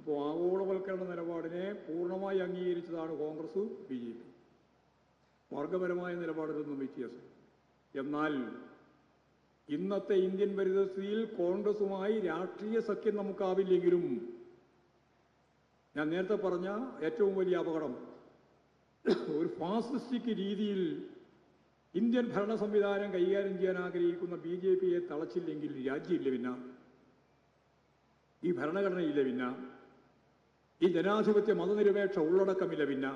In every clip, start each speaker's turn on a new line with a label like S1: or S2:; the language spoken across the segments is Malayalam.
S1: അപ്പോൾ ആഗോളവൽക്കരണ നിലപാടിനെ പൂർണ്ണമായി അംഗീകരിച്ചതാണ് കോൺഗ്രസ് ബി ജെ പി. വർഗപരമായ നിലപാടിലൊന്നും വ്യത്യാസം. എന്നാൽ ഇന്നത്തെ ഇന്ത്യൻ പരിതസ്ഥിതിയിൽ കോൺഗ്രസുമായി രാഷ്ട്രീയ സഖ്യം നമുക്കാവില്ലെങ്കിലും ഞാൻ നേരത്തെ പറഞ്ഞ ഏറ്റവും വലിയ അപകടം ഒരു ഫാസിസ്റ്റിക് രീതിയിൽ ഇന്ത്യൻ ഭരണ സംവിധാനം കൈകാര്യം ചെയ്യാൻ ആഗ്രഹിക്കുന്ന ബി ജെ പിയെ തളച്ചില്ലെങ്കിൽ രാജ്യമില്ല, പിന്നെ ഈ ഭരണഘടനയില്ല, പിന്നെ ഈ ജനാധിപത്യ മതനിരപേക്ഷ ഉള്ളടക്കമില്ല, പിന്നെ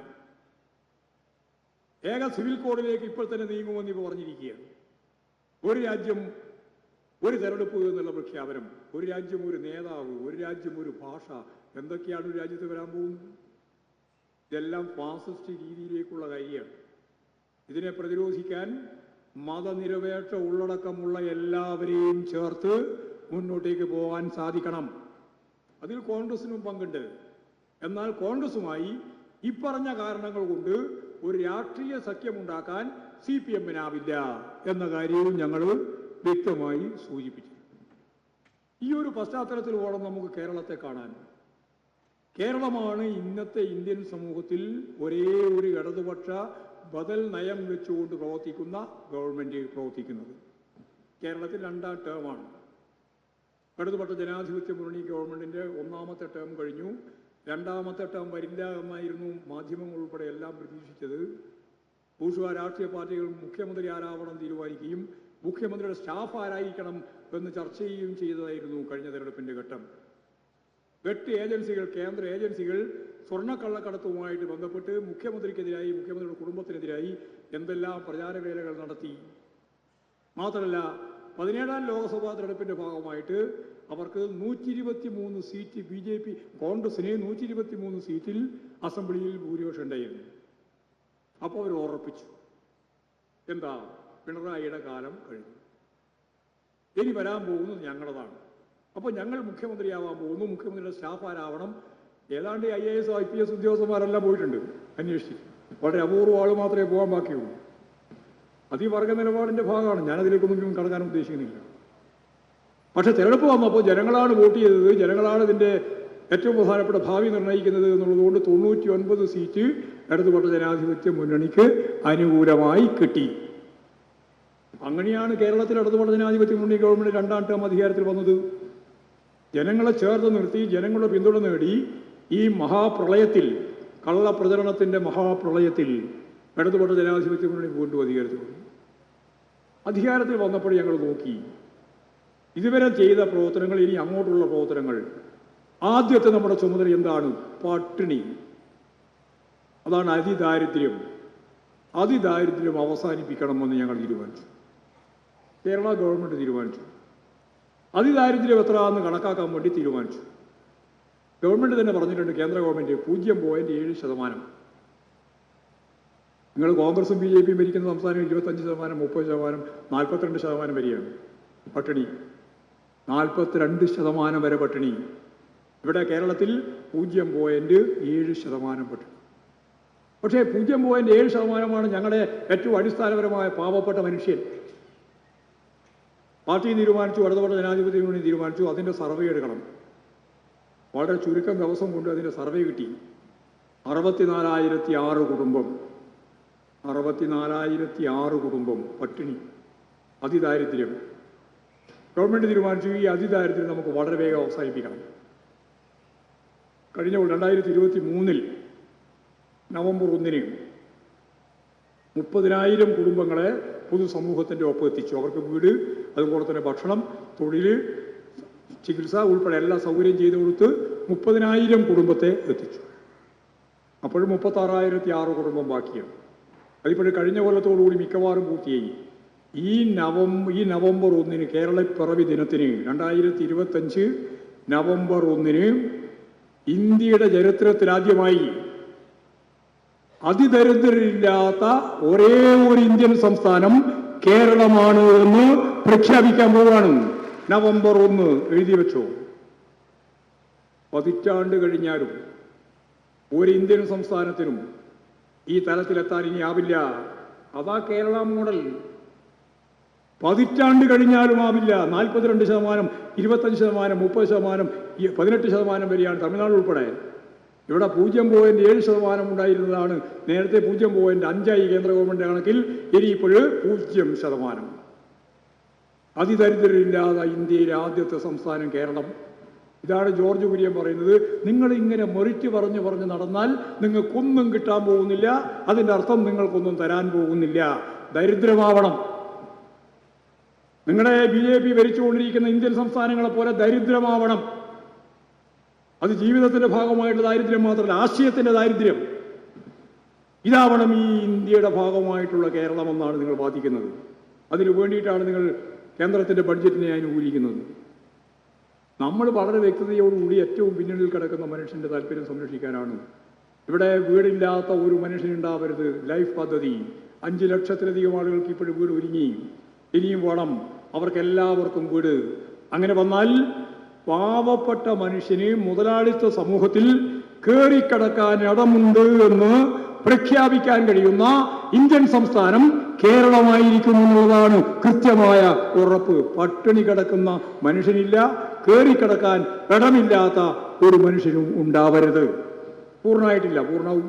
S1: ഏക സിവിൽ കോഡിലേക്ക് ഇപ്പോൾ തന്നെ നീങ്ങുമെന്ന് ഇപ്പോൾ പറഞ്ഞിരിക്കുകയാണ്. ഒരു രാജ്യം ഒരു തെരഞ്ഞെടുപ്പ് എന്നുള്ള പ്രഖ്യാപനം, ഒരു രാജ്യം ഒരു നേതാവ്, ഒരു രാജ്യം ഒരു ഭാഷ, എന്തൊക്കെയാണ് ഒരു രാജ്യത്ത് വരാൻ പോകുന്നത്? ഇതെല്ലാം ഫാസിസ്റ്റ് രീതിയിലേക്കുള്ള കാര്യമാണ്. ഇതിനെ പ്രതിരോധിക്കാൻ മതനിരപേക്ഷ ഉള്ളടക്കമുള്ള എല്ലാവരെയും ചേർത്ത് മുന്നോട്ടേക്ക് പോകാൻ സാധിക്കണം. അതിൽ കോൺഗ്രസിനും പങ്കുണ്ട്. എന്നാൽ കോൺഗ്രസുമായി ഇപ്പറഞ്ഞ കാരണങ്ങൾ കൊണ്ട് ഒരു രാഷ്ട്രീയ സഖ്യമുണ്ടാക്കാൻ CPM-നാവില്ല എന്ന കാര്യവും ഞങ്ങൾ വ്യക്തമായി സൂചിപ്പിച്ചു. ഈ ഒരു പശ്ചാത്തലത്തിൽ വേണം നമുക്ക് കേരളത്തെ കാണാൻ. കേരളമാണ് ഇന്നത്തെ ഇന്ത്യൻ സമൂഹത്തിൽ ഒരേ ഒരു ഇടതുപക്ഷ ബദൽ നയം വെച്ചുകൊണ്ട് പ്രവർത്തിക്കുന്ന ഗവൺമെന്റ് പ്രവർത്തിക്കുന്നത്. കേരളത്തിൽ 2ാം ടേമാണ്. ഇടതുപക്ഷ ജനാധിപത്യ മുന്നണി ഗവൺമെന്റിന്റെ 1ാമത്തെ ടേം കഴിഞ്ഞു. 2ാമത്തെ ടേം വരില്ല എന്നായിരുന്നു മാധ്യമങ്ങൾ ഉൾപ്പെടെ എല്ലാം പ്രതീക്ഷിച്ചത്. ബൂർഷ്വാ രാഷ്ട്രീയ പാർട്ടികൾ മുഖ്യമന്ത്രി ആരാവണം തീരുമാനിക്കുകയും മുഖ്യമന്ത്രിയുടെ സ്റ്റാഫ് ആരായിരിക്കണം എന്ന് ചർച്ച ചെയ്യുകയും ചെയ്തതായിരുന്നു കഴിഞ്ഞ തെരഞ്ഞെടുപ്പിന്റെ ഘട്ടം. 8 ഏജൻസികൾ, കേന്ദ്ര ഏജൻസികൾ സ്വർണ്ണക്കള്ളക്കടത്തുമായിട്ട് ബന്ധപ്പെട്ട് മുഖ്യമന്ത്രിക്കെതിരായി, മുഖ്യമന്ത്രിയുടെ കുടുംബത്തിനെതിരായി എന്തെല്ലാം പ്രചാരവേലകൾ നടത്തി. മാത്രമല്ല 17ാം ലോക്സഭാ തെരഞ്ഞെടുപ്പിന്റെ ഭാഗമായിട്ട് അവർക്ക് 123 സീറ്റ് BJP കോൺഗ്രസിന് 123 സീറ്റിൽ അസംബ്ലിയിൽ ഭൂരിപക്ഷം ഉണ്ടായിരുന്നു. അപ്പോൾ അവർ ഉറപ്പിച്ചു, എന്താ, പിണറായിയുടെ കാലം കഴിഞ്ഞു, ഇനി വരാൻ പോകുന്നത് ഞങ്ങളതാണ്. അപ്പോൾ ഞങ്ങൾ മുഖ്യമന്ത്രിയാവാൻ പോകുന്നു, മുഖ്യമന്ത്രിയുടെ സ്റ്റാഫ് ആരാവണം. ഏതാണ്ട് IAS IPS ഉദ്യോഗസ്ഥന്മാരെല്ലാം പോയിട്ടുണ്ട് അന്വേഷിച്ച്. വളരെ അപൂർവ ആൾ മാത്രമേ പോകാൻ ബാക്കിയുള്ളൂ. അത് ഈ വർഗ നിലപാടിന്റെ ഭാഗമാണ്. ഞാനതിലേക്കൊന്നും കടക്കാൻ ഉദ്ദേശിക്കുന്നില്ല. പക്ഷെ തെരഞ്ഞെടുപ്പ് വന്നപ്പോൾ ജനങ്ങളാണ് വോട്ട് ചെയ്തത്, ജനങ്ങളാണ് ഇതിന്റെ ഏറ്റവും പ്രധാനപ്പെട്ട ഭാവി നിർണ്ണയിക്കുന്നത് എന്നുള്ളതുകൊണ്ട് 99 സീറ്റ് ഇടതുപക്ഷ ജനാധിപത്യ മുന്നണിക്ക് അനുകൂലമായി കിട്ടി. അങ്ങനെയാണ് കേരളത്തിൽ ഇടതുപക്ഷ ജനാധിപത്യ മുന്നണി ഗവൺമെന്റ് 2ാം ടേം അധികാരത്തിൽ വന്നത്. ജനങ്ങളെ ചേർത്ത് നിർത്തി, ജനങ്ങളുടെ പിന്തുണ നേടി ഈ മഹാപ്രളയത്തിൽ, കള്ളപ്രചരണത്തിന്റെ മഹാപ്രളയത്തിൽ ഇടതുപക്ഷ ജനാധിപത്യ മുന്നണി വീണ്ടും അധികാരത്തിൽ വന്നു. അധികാരത്തിൽ വന്നപ്പോൾ ഞങ്ങൾ നോക്കി ഇതുവരെ ചെയ്ത പ്രവർത്തനങ്ങൾ, ഇനി അങ്ങോട്ടുള്ള പ്രവർത്തനങ്ങൾ. ആദ്യത്തെ നമ്മുടെ ചുമതല എന്താണ്? പട്ടിണി. അതാണ് അതിദാരിദ്ര്യം. അതിദാരിദ്ര്യം അവസാനിപ്പിക്കണമെന്ന് ഞങ്ങൾ തീരുമാനിച്ചു. കേരള ഗവൺമെന്റ് തീരുമാനിച്ചു. അതിദാരിദ്ര്യം എത്രയാണെന്ന് കണക്കാക്കാൻ വേണ്ടി തീരുമാനിച്ചു. ഗവൺമെന്റ് തന്നെ പറഞ്ഞിട്ടുണ്ട്, കേന്ദ്ര ഗവൺമെന്റ് 0.7%. നിങ്ങൾ കോൺഗ്രസും BJP ഭരിക്കുന്ന സംസ്ഥാനം 25%, 30%, 42% വരെയാണ് പട്ടിണി. 42% വരെ പട്ടിണി. ഇവിടെ കേരളത്തിൽ 0.7% പട്ടിണി. പക്ഷേ 0.7% ഞങ്ങളുടെ ഏറ്റവും അടിസ്ഥാനപരമായ പാവപ്പെട്ട മനുഷ്യൻ. പാർട്ടി തീരുമാനിച്ചു, ഇടതുപക്ഷ ജനാധിപത്യ മുന്നണി തീരുമാനിച്ചു, അതിൻ്റെ സർവേ എടുക്കണം. വളരെ ചുരുക്കം ദിവസം കൊണ്ട് അതിൻ്റെ സർവേ കിട്ടി. 64,006 കുടുംബം, 64,006 കുടുംബം പട്ടിണി, അതിദാരിദ്ര്യം. ഗവൺമെന്റ് തീരുമാനിച്ചു ഈ അതിദാരിദ്ര്യം നമുക്ക് വളരെ വേഗം അവസാനിപ്പിക്കണം. കഴിഞ്ഞ 2023 നവംബർ 1 30,000 കുടുംബങ്ങളെ പൊതുസമൂഹത്തിൻ്റെ ഒപ്പം എത്തിച്ചു. അവർക്ക് വീട്, അതുപോലെ തന്നെ ഭക്ഷണം, തൊഴിൽ, ചികിത്സ ഉൾപ്പെടെ എല്ലാ സൗകര്യം ചെയ്തു കൊടുത്ത് 30,000 കുടുംബത്തെ എത്തിച്ചു. അപ്പോഴും 36,006 കുടുംബം ബാക്കിയാണ്. അതിപ്പോഴും കഴിഞ്ഞ കൊല്ലത്തോടുകൂടി മിക്കവാറും പൂർത്തിയായി. ഈ നവംബർ 1 കേരളപ്പിറവി ദിനത്തിന് 2025 നവംബർ 1 ഇന്ത്യയുടെ ചരിത്രത്തിലാദ്യമായി അതിദരിദ്രരില്ലാത്ത ഒരേ ഒരു ഇന്ത്യൻ സംസ്ഥാനം കേരളമാണ് എന്ന് പ്രഖ്യാപിക്കാൻ പോവുകയാണ്. നവംബർ 1 എഴുതി വെച്ചോ. 10 കഴിഞ്ഞാലും ഒരു ഇന്ത്യൻ സംസ്ഥാനത്തിനും ഈ തലത്തിലെത്താൻ ഇനി ആവില്ല. അതാ കേരള മോഡൽ. പതിറ്റാണ്ട് കഴിഞ്ഞാലും ആവില്ല. 42%, 25%, 30%, 18% വരെയാണ് തമിഴ്നാട് ഉൾപ്പെടെ. ഇവിടെ 0.7% ഉണ്ടായിരുന്നതാണ് നേരത്തെ. 0.5 കേന്ദ്ര ഗവൺമെന്റ് കണക്കിൽ. ഇനി ഇപ്പോഴ് 0%. അതിദരിദ്രരില്ലാത്ത ഇന്ത്യയിലെ ആദ്യത്തെ സംസ്ഥാനം കേരളം. ഇതാണ് ജോർജ് കുര്യൻ പറയുന്നത്. നിങ്ങൾ ഇങ്ങനെ മെറിറ്റ് പറഞ്ഞ് നടന്നാൽ നിങ്ങൾക്കൊന്നും കിട്ടാൻ പോകുന്നില്ല. അതിൻ്റെ അർത്ഥം നിങ്ങൾക്കൊന്നും തരാൻ പോകുന്നില്ല. ദരിദ്രമാവണം. നിങ്ങളുടെ BJP ഭരിച്ചുകൊണ്ടിരിക്കുന്ന ഇന്ത്യൻ സംസ്ഥാനങ്ങളെ പോലെ ദരിദ്രമാവണം. അത് ജീവിതത്തിന്റെ ഭാഗമായിട്ടുള്ള ദാരിദ്ര്യം മാത്രമല്ല, ആശയത്തിന്റെ ദാരിദ്ര്യം. ഇതാവണം ഈ ഇന്ത്യയുടെ ഭാഗമായിട്ടുള്ള കേരളം എന്നാണ് നിങ്ങൾ വാദിക്കുന്നത്. അതിനു വേണ്ടിയിട്ടാണ് നിങ്ങൾ കേന്ദ്രത്തിന്റെ ബഡ്ജറ്റിനെ അനുകൂലിക്കുന്നത്. നമ്മൾ വളരെ വ്യക്തതയോടുകൂടി ഏറ്റവും പിന്നണിയിൽ കിടക്കുന്ന മനുഷ്യന്റെ താല്പര്യം സംരക്ഷിക്കാനാണ്. ഇവിടെ വീടില്ലാത്ത ഒരു മനുഷ്യനുണ്ടാവരുത്. ലൈഫ് പദ്ധതി 5 ലക്ഷത്തിലധികം ആളുകൾക്ക് ഇപ്പോഴും വീട് ഒരുങ്ങി. ഇനിയും വേണം അവർക്കെല്ലാവർക്കും വീട്. അങ്ങനെ വന്നാൽ പാവപ്പെട്ട മനുഷ്യന് മുതലാളിത്ത സമൂഹത്തിൽ കയറിക്കിടക്കാൻ ഇടമുണ്ട് എന്ന് പ്രഖ്യാപിക്കാൻ കഴിയുന്ന ഇന്ത്യൻ സംസ്ഥാനം കേരളമായിരിക്കും എന്നുള്ളതാണ് കൃത്യമായ ഉറപ്പ്. പട്ടിണി കിടക്കുന്ന മനുഷ്യനില്ല, കയറിക്കിടക്കാൻ ഇടമില്ലാത്ത ഒരു മനുഷ്യനും ഉണ്ടാവരുത്. പൂർണ്ണമായിട്ടില്ല, പൂർണ്ണവും